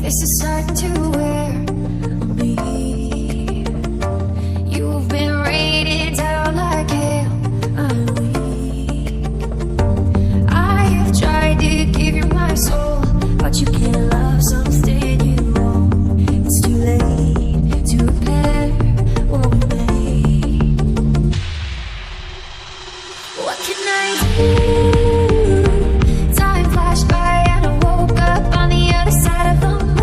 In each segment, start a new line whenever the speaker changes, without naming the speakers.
This is hard to wear me. You've been rated down like hell. I'm weak. I have tried to give you my soul, but you can't love something you own. It's too late to repair what we made. What can I do? Time flashed by and I woke up on the other side of the moon.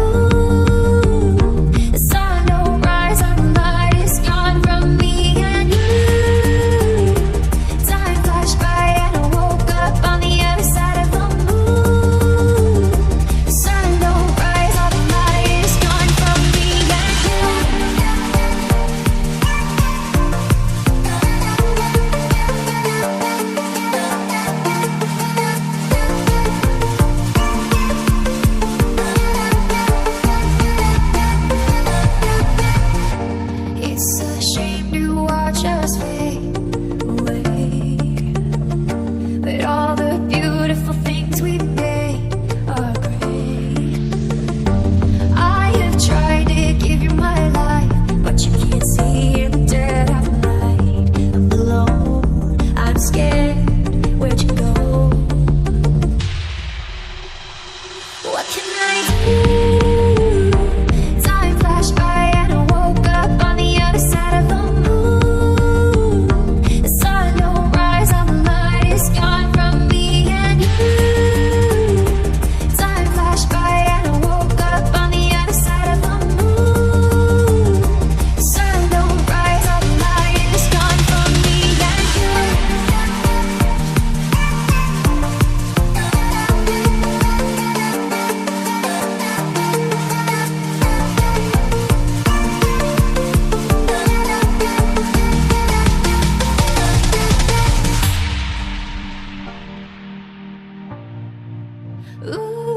The sun don't rise and the light is gone from me and you. Time flashed by and I woke up on the other side of the moon. The sun don't rise, all the light is gone from me and you. It's a shame to watch us fade away, but all the beautiful things we made are great. I have tried to give you my life, but you can't see the dead of night. I'm alone, I'm scared, where'd you go? What can I do? Time flashed by and I woke up on the other side of the moon. The sun don't rise and the light is gone from me and you. Time flashed by and I woke up on the other side of the moon. The sun don't rise, all the light is gone from me and you. Ooh.